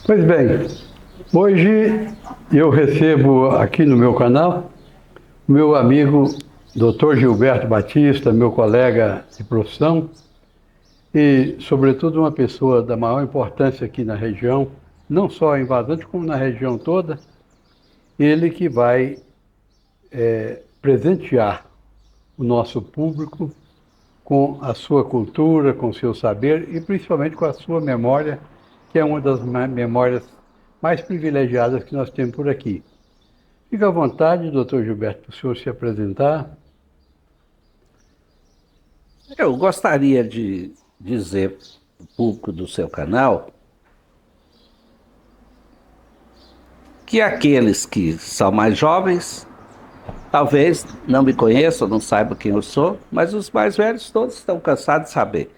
Pois bem, hoje eu recebo aqui no meu canal o meu amigo Dr. Gilberto Batista, meu colega de profissão e, sobretudo, uma pessoa da maior importância aqui na região, não só em Vazante, como na região toda. Ele que vai presentear o nosso público com a sua cultura, com o seu saber e principalmente com a sua memória, que é uma das memórias mais privilegiadas que nós temos por aqui. Fique à vontade, doutor Gilberto, para o senhor se apresentar. Eu gostaria de dizer para o público do seu canal que aqueles que são mais jovens talvez não me conheçam, não saibam quem eu sou, mas os mais velhos todos estão cansados de saber.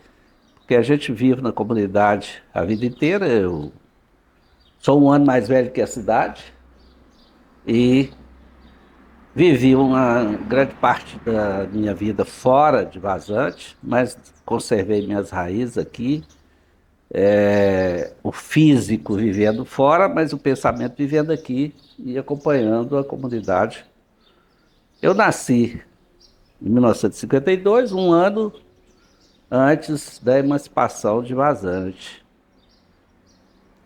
Porque a gente vive na comunidade a vida inteira. Eu sou um ano mais velho que a cidade e vivi uma grande parte da minha vida fora de Vazante, mas conservei minhas raízes aqui. O físico vivendo fora, mas o pensamento vivendo aqui e acompanhando a comunidade. Eu nasci em 1952, um ano antes da emancipação de Vazante.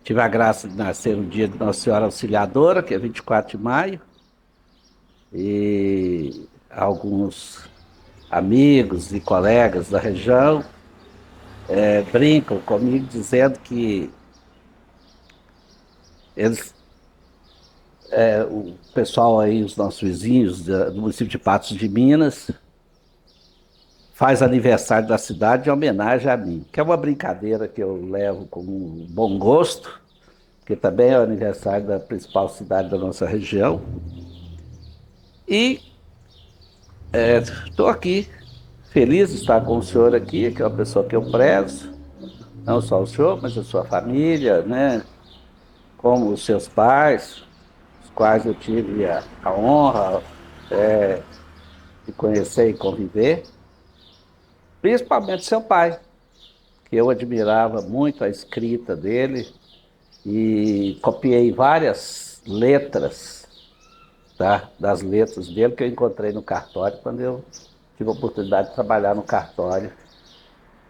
Tive a graça de nascer no dia de Nossa Senhora Auxiliadora, que é 24 de maio, e alguns amigos e colegas da região brincam comigo dizendo que eles o pessoal aí, os nossos vizinhos do município de Patos de Minas, faz aniversário da cidade em homenagem a mim, que é uma brincadeira que eu levo com um bom gosto, porque também é o aniversário da principal cidade da nossa região. E estou aqui, feliz de estar com o senhor aqui, que é uma pessoa que eu prezo, não só o senhor, mas a sua família, né? Como os seus pais, os quais eu tive a honra de conhecer e conviver. Principalmente seu pai, que eu admirava muito a escrita dele e copiei várias letras, tá, das letras dele que eu encontrei no cartório quando eu tive a oportunidade de trabalhar no cartório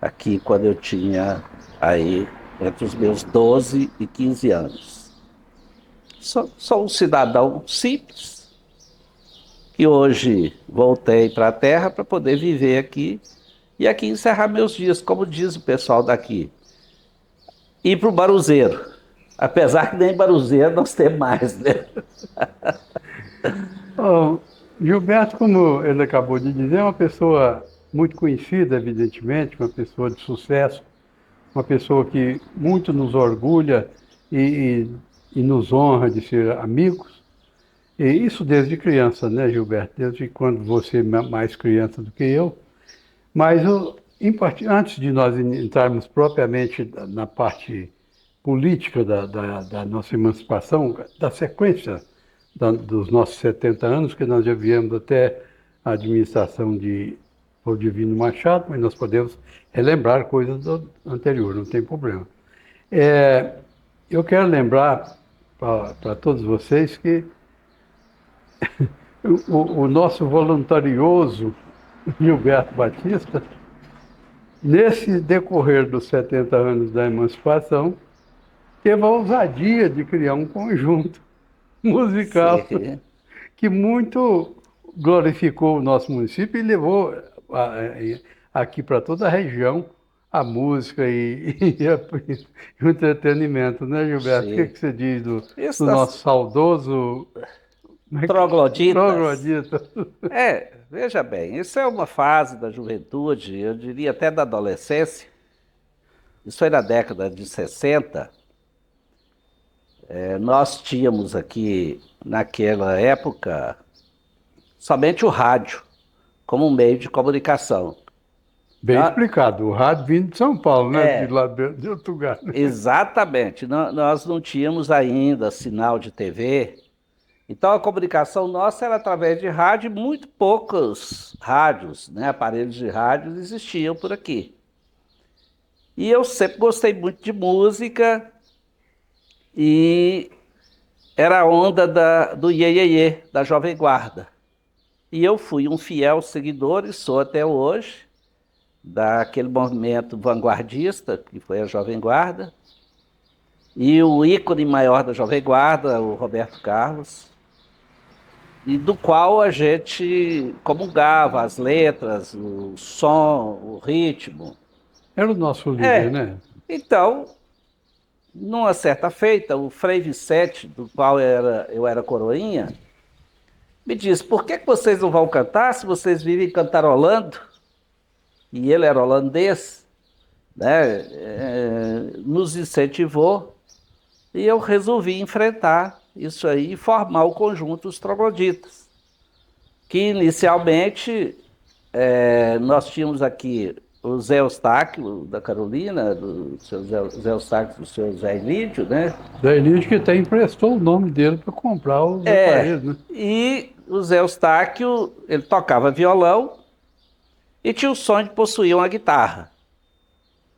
aqui quando eu tinha aí entre os meus 12 e 15 anos. Sou um cidadão simples que hoje voltei para a terra para poder viver aqui e aqui encerrar meus dias, como diz o pessoal daqui. Ir para o Baruzeiro. Apesar que nem Baruzeiro nós temos mais, né? Oh, Gilberto, como ele acabou de dizer, é uma pessoa muito conhecida, evidentemente, uma pessoa de sucesso, uma pessoa que muito nos orgulha e, e nos honra de ser amigos. E isso desde criança, né, Gilberto? Desde quando você é mais criança do que eu. Mas antes de nós entrarmos propriamente na parte política da nossa emancipação, da sequência dos nossos 70 anos, que nós já viemos até a administração de Divino Machado, mas nós podemos relembrar coisas do anterior, não tem problema. É, eu quero lembrar para todos vocês que o nosso voluntarioso Gilberto Batista, nesse decorrer dos 70 anos da emancipação, teve a ousadia de criar um conjunto musical Sim, que muito glorificou o nosso município e levou aqui para toda a região a música e o entretenimento, né, Gilberto? O que, sim. que você diz Isso do nosso das saudoso, como é trogloditas. troglodita? Veja bem, isso é uma fase da juventude, eu diria até da adolescência. Isso foi na década de 60. Nós tínhamos aqui, naquela época, somente o rádio como um meio de comunicação. Bem Nó- explicado, o rádio vindo de São Paulo, né? De É, lá de outro lugar. exatamente. Nós não tínhamos ainda sinal de TV. Então a comunicação nossa era através de rádio, e muito poucos rádios, né, aparelhos de rádio existiam por aqui. E eu sempre gostei muito de música E era a onda do Iê, Iê, Iê, da Jovem Guarda. E eu fui um fiel seguidor e sou até hoje daquele movimento vanguardista, que foi a Jovem Guarda, e o ícone maior da Jovem Guarda, o Roberto Carlos, e do qual a gente comungava as letras, o som, o ritmo. Era o nosso líder, É, né? então, numa certa feita, o Frei Vicente, do qual eu era coroinha, me disse, por que vocês não vão cantar se vocês vivem cantarolando? E ele era holandês, né? Nos incentivou e eu resolvi enfrentar isso aí e formar o conjunto Os Trogloditas, que inicialmente nós tínhamos aqui o Zé Eustáquio da Carolina, do seu Zé Eustáquio, do seu Zé Elídio, né? Da Elis que até emprestou o nome dele para comprar os aparelhos, né? E o Zé Eustáquio, ele tocava violão e tinha o sonho de possuir uma guitarra.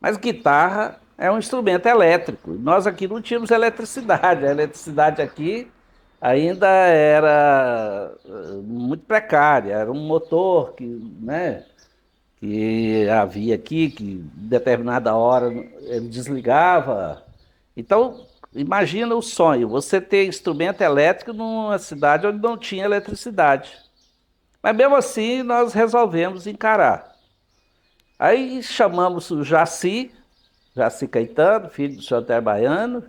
Mas guitarra é um instrumento elétrico. Nós aqui não tínhamos eletricidade. A eletricidade aqui ainda era muito precária. Era um motor que, né, que havia aqui, que em determinada hora ele desligava. Então, imagina o sonho, você ter instrumento elétrico numa cidade onde não tinha eletricidade. Mas mesmo assim, nós resolvemos encarar. Aí chamamos o Jaci Caetano, filho do senhor Alter Baiano,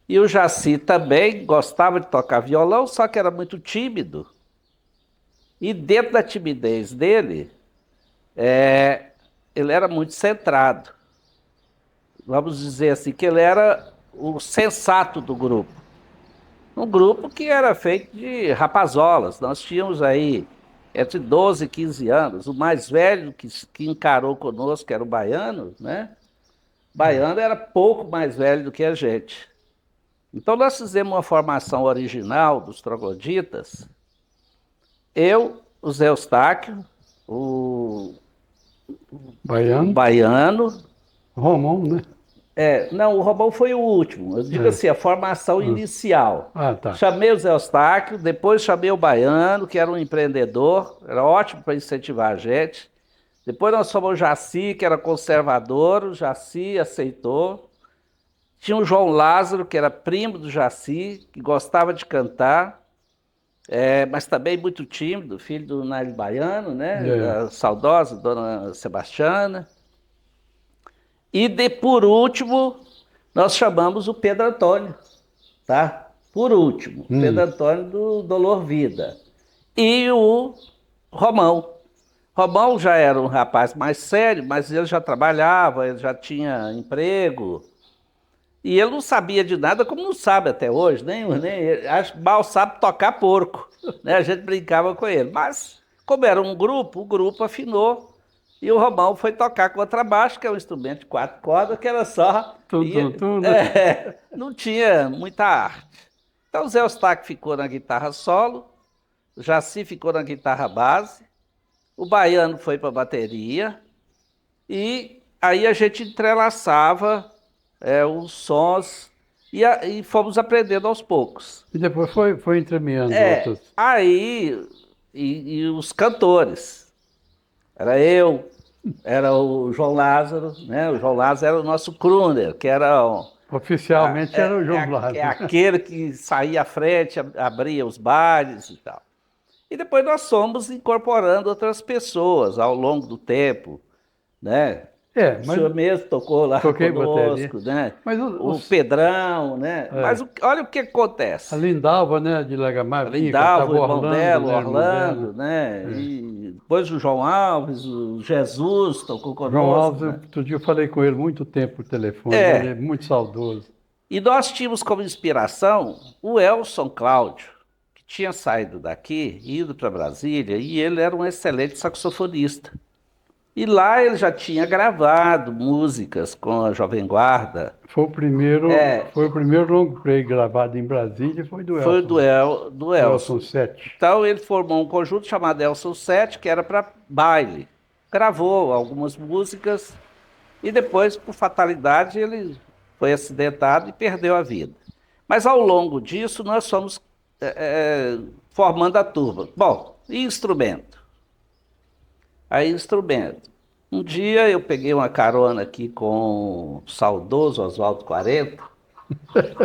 e o Jaci também gostava de tocar violão, só que era muito tímido. E dentro da timidez dele, ele era muito centrado. Vamos dizer assim, que ele era o sensato do grupo. Um grupo que era feito de rapazolas. Nós tínhamos aí entre 12 e 15 anos. O mais velho que encarou conosco era o Baiano, né? O Baiano era pouco mais velho do que a gente. Então nós fizemos uma formação original dos trogloditas. Eu, o Zé Eustáquio, o Baiano, Baiano. Romão, né? Não, o Romão foi o último. Eu digo assim, a formação inicial. Ah, tá. Chamei o Zé Eustáquio, depois chamei o Baiano, que era um empreendedor, era ótimo para incentivar a gente. Depois nós fomos o Jaci, que era conservador, o Jaci aceitou. Tinha o João Lázaro, que era primo do Jaci, que gostava de cantar, mas também muito tímido, filho do Nair Baiano, né? É. A saudosa dona Sebastiana. Por último, nós chamamos o Pedro Antônio, tá? Por último, Pedro Antônio do Dolor Vida. E o Romão. Romão já era um rapaz mais sério, mas ele já trabalhava, ele já tinha emprego. E ele não sabia de nada, como não sabe até hoje, acho que mal sabe tocar porco, né? A gente brincava com ele. Mas, como era um grupo, o grupo afinou. E o Romão foi tocar contrabaixo, que é um instrumento de 4 cordas, que era só. Né? Não tinha muita arte. Então o Zé Eustáquio ficou na guitarra solo, o Jaci ficou na guitarra base, o Baiano foi para a bateria, e aí a gente entrelaçava os sons e fomos aprendendo aos poucos. E depois foi entremeando outras. Aí, e os cantores. Era eu, era o João Lázaro, né? O João Lázaro era o nosso crooner, que era Oficialmente era o João Lázaro. aquele que saía à frente, abria os bares e tal. E depois nós fomos incorporando outras pessoas ao longo do tempo, né? O senhor mesmo tocou lá conosco, né? Mas o Pedrão, né? Mas olha o que acontece. A Lindalva, né, de Legamar, a Lindalva, o irmão dela, o né, Orlando, né? E depois o João Alves, o Jesus tocou conosco. João Alves, né? outro dia eu falei com ele muito tempo por telefone, ele é muito saudoso. E nós tínhamos como inspiração o Elson Cláudio, que tinha saído daqui, ido para Brasília, e ele era um excelente saxofonista. E lá ele já tinha gravado músicas com a Jovem Guarda. Foi o primeiro long play gravado em Brasília, foi do Elson. Foi do Elson. Elson 7. Então ele formou um conjunto chamado Elson 7, que era para baile. Gravou algumas músicas e depois, por fatalidade, ele foi acidentado e perdeu a vida. Mas ao longo disso, nós fomos formando a turma. Bom, e instrumento? Aí, instrumento. Um dia eu peguei uma carona aqui com o saudoso Oswaldo Quarenta.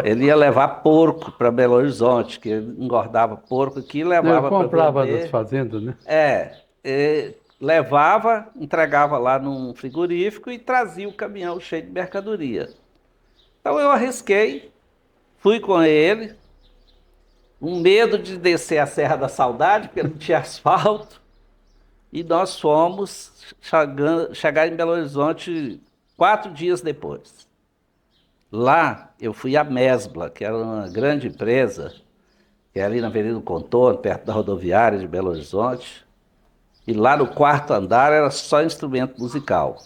Ele ia levar porco para Belo Horizonte, que ele engordava porco aqui e Eu levava para comprava das vender. fazendas, né? Levava, entregava lá num frigorífico e trazia o caminhão cheio de mercadoria. Então eu arrisquei, fui com ele, um medo de descer a Serra da Saudade, porque não tinha asfalto, e nós fomos chegar em Belo Horizonte 4 dias depois. Lá eu fui à Mesbla, que era uma grande empresa, que é ali na Avenida do Contorno, perto da rodoviária de Belo Horizonte. E lá no quarto andar era só instrumento musical.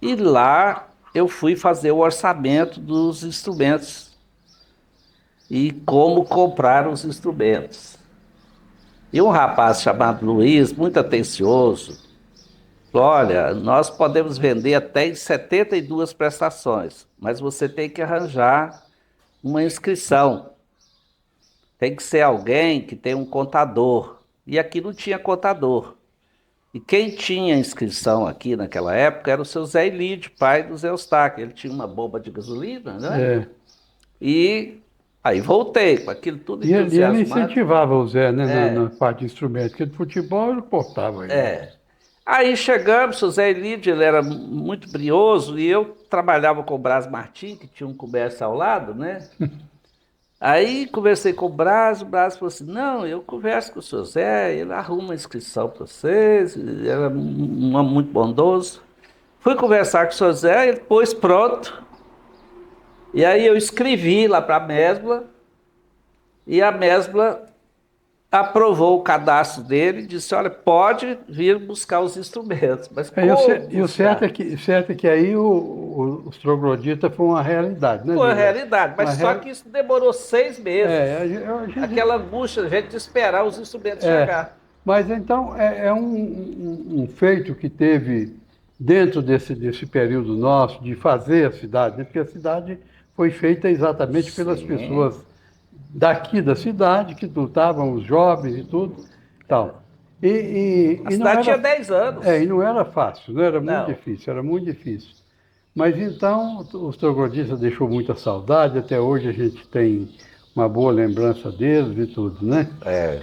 E lá eu fui fazer o orçamento dos instrumentos e como comprar os instrumentos. E um rapaz chamado Luiz, muito atencioso, falou: olha, nós podemos vender até em 72 prestações, mas você tem que arranjar uma inscrição. Tem que ser alguém que tem um contador. E aqui não tinha contador. E quem tinha inscrição aqui naquela época era o seu Zé Elídio, pai do Zé Eustáquio. Ele tinha uma bomba de gasolina, né? É. E aí voltei com aquilo tudo E ele entusiasmado. incentivava o Zé, né, na É, parte de instrumentos, porque de futebol ele portava ele. é. Aí chegamos, o Zé Elídio, ele era muito brioso e eu trabalhava com o Brás Martins, que tinha um comércio ao lado, né? Aí conversei com o Brás falou assim: não, eu converso com o seu Zé, ele arruma uma inscrição para vocês, ele era um homem muito bondoso. Fui conversar com o seu Zé, ele pôs pronto, e aí eu escrevi lá para a Mesbla, e a Mesbla aprovou o cadastro dele e disse: olha, pode vir buscar os instrumentos. Mas É, e como o certo buscar? é que aí os trogloditas foi uma realidade, né, Foi a José? realidade, mas Uma só real... que isso demorou 6 meses. a gente... Aquela angústia, a gente de esperar os instrumentos É, chegar. mas então é um feito que teve dentro desse período nosso de fazer a cidade, né? Porque a cidade foi feita exatamente pelas Sim. pessoas daqui da cidade, que lutavam, os jovens e tudo, tal. A E não cidade tinha era, 10 anos. e não era fácil, não era muito Não. difícil, era muito difícil. Mas então os trogloditas deixou muita saudade, até hoje a gente tem uma boa lembrança deles e tudo, né? É.